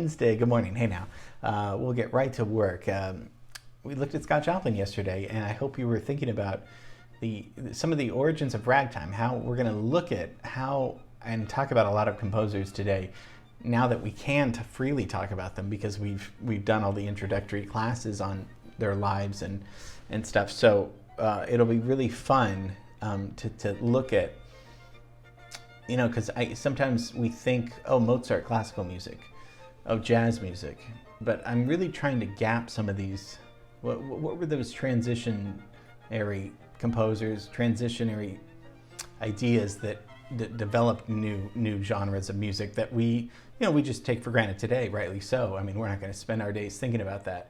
Wednesday. Good morning. Hey now. We'll get right to work. We looked at Scott Joplin yesterday, and I hope you were thinking about some of the origins of ragtime, how we're going to look at how and talk about a lot of composers today now that we can freely talk about them because we've done all the introductory classes on their lives and stuff. So it'll be really fun to look at, because sometimes we think, oh, Mozart, classical music, oh, jazz music, but I'm really trying to gap some of these. What were those transitionary composers, transitionary ideas that developed new genres of music that we just take for granted today, rightly so. I mean, we're not going to spend our days thinking about that.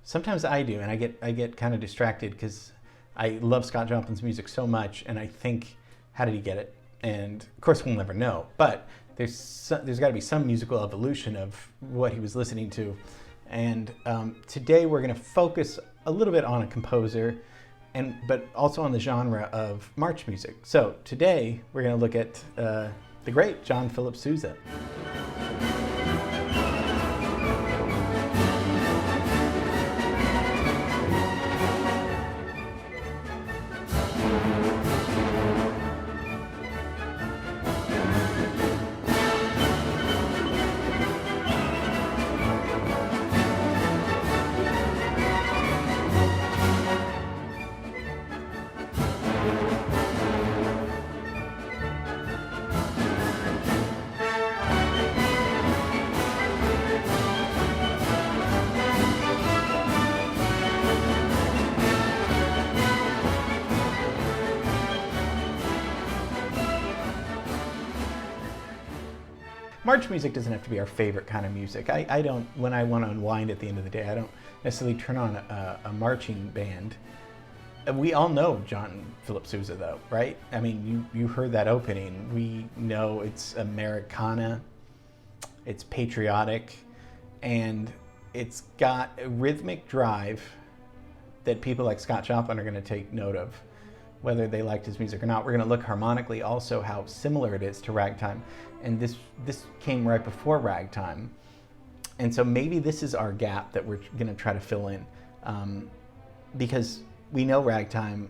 Sometimes I do, and I get kind of distracted because I love Scott Joplin's music so much, and I think, how did he get it? And of course, we'll never know. But there's got to be some musical evolution of what he was listening to. And today we're going to focus a little bit on a composer, but also on the genre of march music. So today we're going to look at the great John Philip Sousa. March music doesn't have to be our favorite kind of music. I don't, when I want to unwind at the end of the day, I don't necessarily turn on a marching band. We all know John Philip Sousa though, right? I mean, you heard that opening. We know it's Americana, it's patriotic, and it's got a rhythmic drive that people like Scott Joplin are going to take note of, whether they liked his music or not. We're going to look harmonically also how similar it is to ragtime. And this came right before ragtime. And so maybe this is our gap that we're going to try to fill in. Because we know ragtime,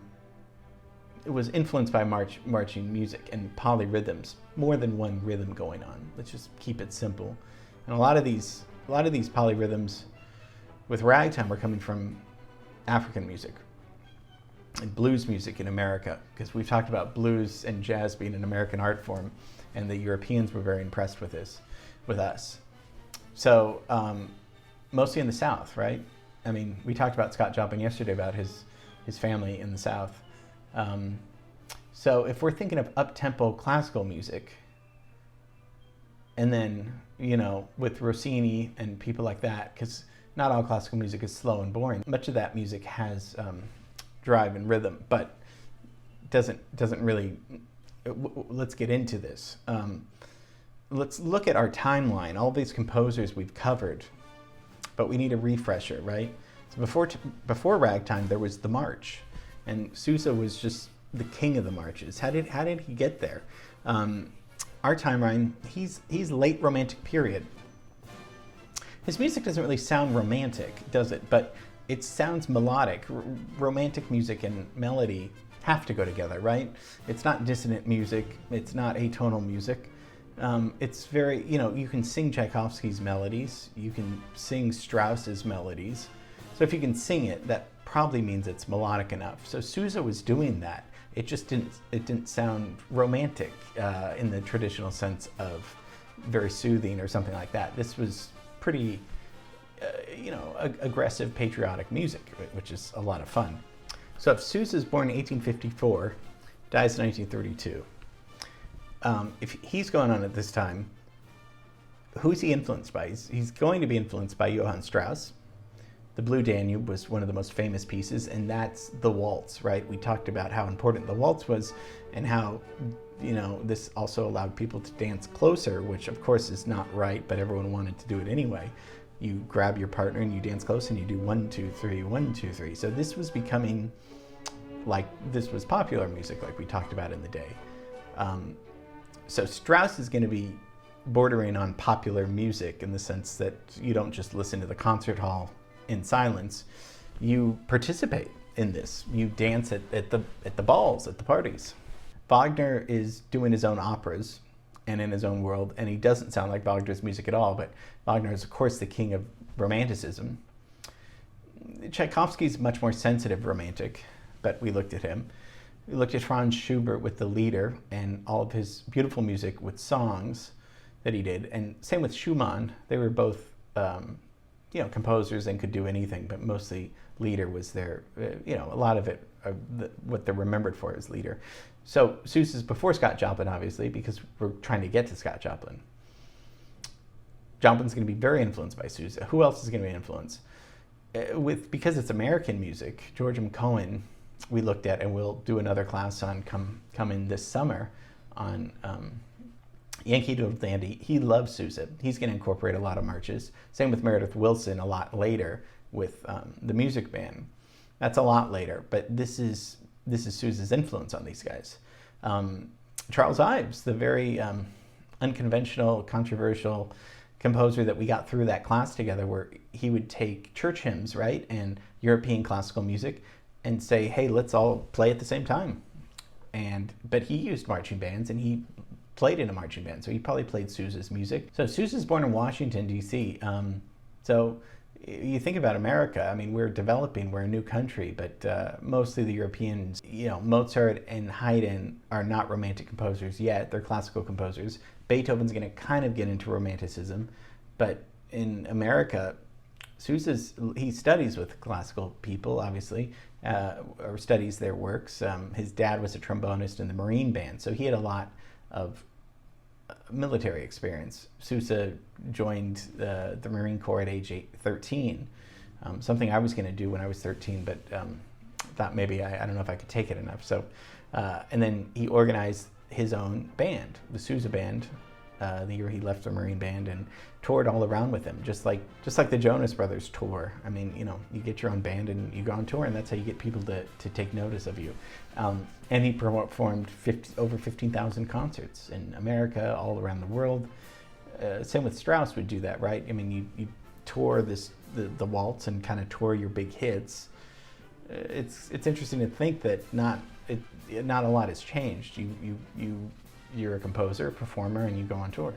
it was influenced by marching music and polyrhythms, more than one rhythm going on. Let's just keep it simple. And a lot of these polyrhythms with ragtime are coming from African music and blues music in America, because we've talked about blues and jazz being an American art form, and the Europeans were very impressed with us. So mostly in the South, right? I mean, we talked about Scott Joplin yesterday about his family in the South. So if we're thinking of up-tempo classical music, and then, with Rossini and people like that, because not all classical music is slow and boring. Much of that music has drive and rhythm, but doesn't really. Let's get into this. Let's look at our timeline. All these composers we've covered, but we need a refresher, right? So before ragtime, there was the march, and Sousa was just the king of the marches. How did he get there? Our timeline, he's late Romantic period. His music doesn't really sound romantic, does it? But it sounds melodic. Romantic music and melody have to go together, right? It's not dissonant music. It's not atonal music. It's very, you can sing Tchaikovsky's melodies. You can sing Strauss's melodies. So if you can sing it, that probably means it's melodic enough. So Sousa was doing that. It just didn't sound romantic in the traditional sense of very soothing or something like that. This was pretty, aggressive patriotic music, which is a lot of fun. So if Sousa is born in 1854, dies in 1932, if he's going on at this time, who's he influenced by? He's going to be influenced by Johann Strauss. The Blue Danube was one of the most famous pieces, and that's the waltz, right? We talked about how important the waltz was and how, this also allowed people to dance closer, which of course is not right, but everyone wanted to do it anyway. You grab your partner and you dance close and you do 1, 2, 3, 1, 2, 3. So this was becoming this was popular music like we talked about in the day. So Strauss is going to be bordering on popular music in the sense that you don't just listen to the concert hall in silence. You participate in this. You dance at the balls, at the parties. Wagner is doing his own operas and in his own world, and he doesn't sound like Wagner's music at all, but Wagner is, of course, the king of Romanticism. Tchaikovsky's much more sensitive romantic, but we looked at him. We looked at Franz Schubert with The Lieder and all of his beautiful music with songs that he did, and same with Schumann. They were both, composers and could do anything, but mostly Lieder was their, a lot of it, what they're remembered for is Lieder. So Sousa's before Scott Joplin, obviously, because we're trying to get to Scott Joplin. Joplin's going to be very influenced by Sousa. Who else is going to be influenced? Because it's American music, George M. Cohen, we looked at, and we'll do another class on coming this summer on Yankee Doodle Dandy. He loves Sousa. He's going to incorporate a lot of marches. Same with Meredith Willson a lot later with the Music Band. That's a lot later, but this is Sousa's influence on these guys. Charles Ives, the very unconventional, controversial composer that we got through that class together, where he would take church hymns, right, and European classical music, and say, hey, let's all play at the same time. But he used marching bands, and he played in a marching band, so he probably played Sousa's music. So Sousa's born in Washington, D.C. So you think about America, I mean, we're developing, we're a new country, but mostly the Europeans, Mozart and Haydn are not romantic composers yet, they're classical composers. Beethoven's going to kind of get into Romanticism, but in America, he studies with classical people, obviously, or studies their works. His dad was a trombonist in the Marine Band, so he had a lot of military experience. Sousa joined the Marine Corps at age 13, something I was going to do when I was 13, but thought maybe I don't know if I could take it enough. So, and then he organized his own band, the Sousa Band, the year he left the Marine Band, and toured all around with him, just like the Jonas Brothers tour. I mean, you get your own band and you go on tour, and that's how you get people to take notice of you. And he performed over 15,000 concerts in America, all around the world. Same with Strauss would do that, right? I mean, you tour the waltz and kind of tour your big hits. It's interesting to think that not a lot has changed. You're a composer, a performer, and you go on tour.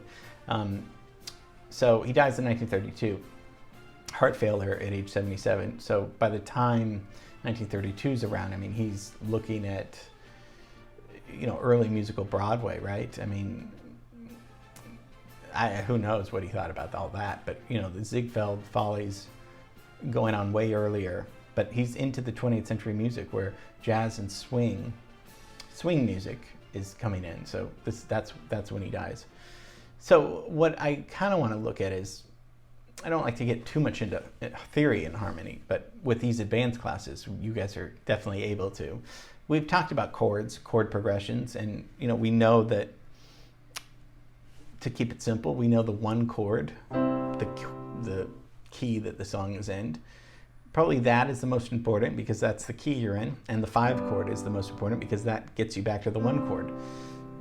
So he dies in 1932, heart failure at age 77. So by the time 1932 is around, I mean, he's looking at, early musical Broadway, right? I mean, who knows what he thought about all that, but, the Ziegfeld Follies going on way earlier. But he's into the 20th century music where jazz and swing music is coming in. So that's when he dies. So what I kind of want to look at is, I don't like to get too much into theory and harmony, but with these advanced classes, you guys are definitely able to. We've talked about chords, chord progressions, and we know that, to keep it simple, we know the one chord, the key that the song is in. Probably that is the most important because that's the key you're in, and the 5 chord is the most important because that gets you back to the 1 chord.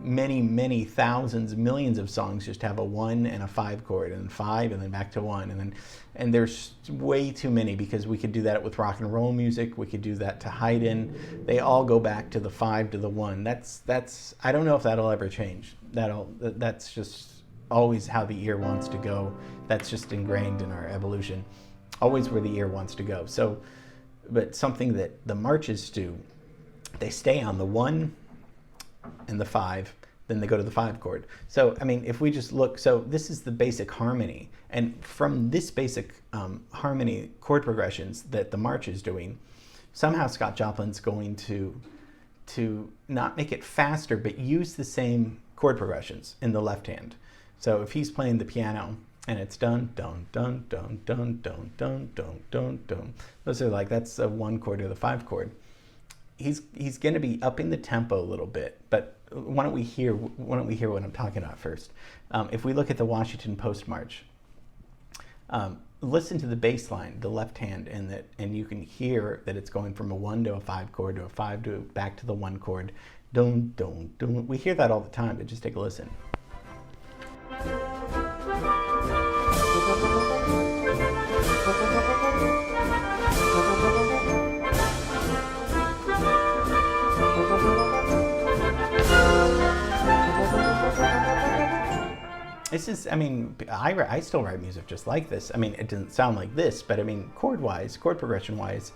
Many, many thousands, millions of songs just have a 1 and a 5 chord, and 5 and then back to 1, and there's way too many, because we could do that with rock and roll music, we could do that to Haydn. They all go back to the 5 to the 1. That's I don't know if that'll ever change. That's just always how the ear wants to go. That's just ingrained in our evolution. Always where the ear wants to go. So, but something that the marches do, they stay on the 1 and the 5, then they go to the 5 chord. So, I mean, if we just look, so this is the basic harmony. And from this basic harmony chord progressions that the march is doing, somehow Scott Joplin's going to not make it faster, but use the same chord progressions in the left hand. So if he's playing the piano, and it's dun, dun, dun, dun, dun, dun, dun, dun, dun, dun. Those are that's a 1 chord or the 5 chord. He's going to be upping the tempo a little bit, but why don't we hear what I'm talking about first? If we look at the Washington Post March, listen to the bass line, the left hand, and you can hear that it's going from a 1 to a 5 chord to a 5 to back to the 1 chord. Dun, dun, dun. We hear that all the time, but just take a listen. This is, I mean, I still write music just like this. I mean, it doesn't sound like this, but I mean, chord-wise, chord progression-wise,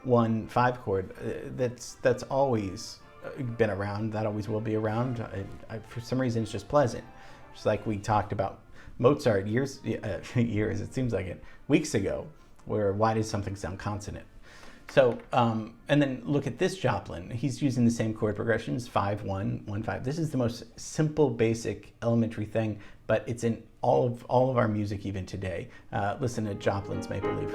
1/5 chord, that's always been around. That always will be around. For some reason, it's just pleasant. Just like we talked about Mozart years, it seems like it, weeks ago, where why does something sound consonant? So, and then look at this Joplin. He's using the same chord progressions, 5/1/1/5. This is the most simple, basic, elementary thing, but it's in all of our music even today. Listen to Joplin's Maple Leaf.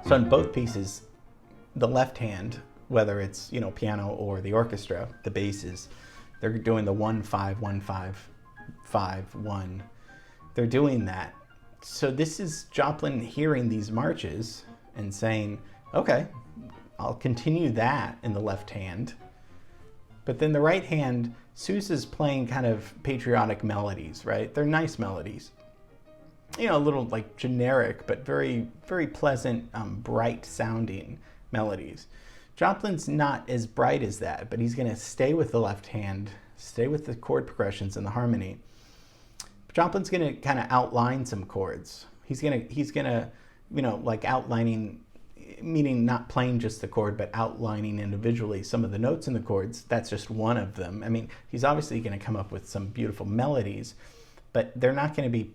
So in both pieces, the left hand, whether it's, you know, piano or the orchestra, the basses, they're doing the 1/5/1/5/5/1. They're doing that. So this is Joplin hearing these marches and saying, okay, I'll continue that in the left hand. But then the right hand, Sousa's playing kind of patriotic melodies, right? They're nice melodies. You know, a little like generic, but very, very pleasant, bright sounding melodies. Joplin's not as bright as that, but he's going to stay with the left hand, stay with the chord progressions and the harmony. Joplin's going to kind of outline some chords. He's going to, you know, like outlining, meaning not playing just the chord, but outlining individually some of the notes in the chords. That's just one of them. I mean, he's obviously going to come up with some beautiful melodies, but they're not going to be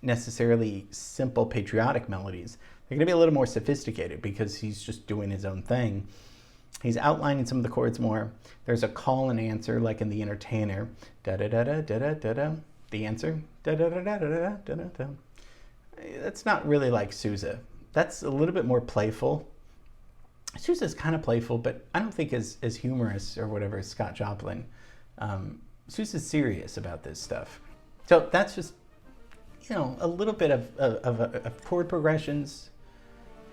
necessarily simple patriotic melodies. They're going to be a little more sophisticated because he's just doing his own thing. He's outlining some of the chords more. There's a call and answer, like in The Entertainer. Da da da da da da da da. The answer. Da da da da da da da da. That's not really like Sousa. That's a little bit more playful. Sousa's kind of playful, but I don't think as humorous or whatever as Scott Joplin. Sousa's serious about this stuff. So that's just, you know, a little bit of chord progressions,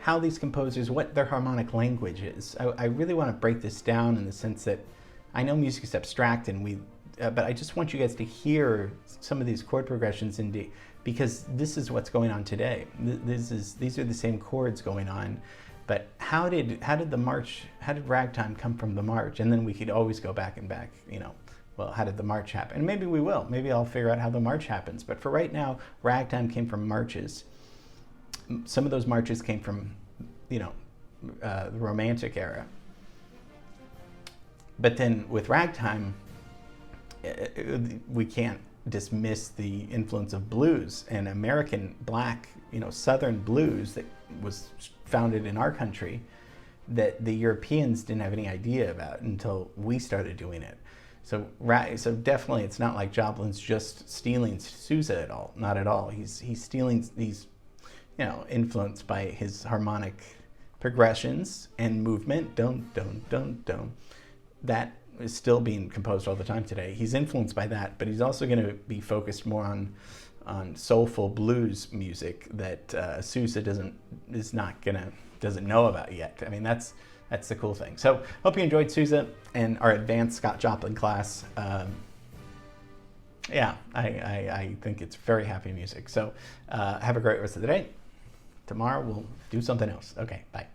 how these composers, what their harmonic language is. I really want to break this down in the sense that I know music is abstract, and but I just want you guys to hear some of these chord progressions because this is what's going on today. These are the same chords going on, but how did Ragtime come from the march? And then we could always go back, you know. Well, how did the march happen? And maybe we will. Maybe I'll figure out how the march happens. But for right now, Ragtime came from marches. Some of those marches came from, you know, the Romantic era. But then with Ragtime, we can't dismiss the influence of blues and American black, you know, Southern blues that was founded in our country that the Europeans didn't have any idea about until we started doing it. So definitely it's not like Joplin's just stealing Sousa at all. Not at all. He's stealing these, you know, influenced by his harmonic progressions and movement. Don't. That is still being composed all the time today. He's influenced by that, but he's also going to be focused more on soulful blues music that Sousa doesn't know about yet. I mean, that's the cool thing. So hope you enjoyed Sousa and our advanced Scott Joplin class. Yeah, I think it's very happy music. So have a great rest of the day. Tomorrow we'll do something else. Okay, bye.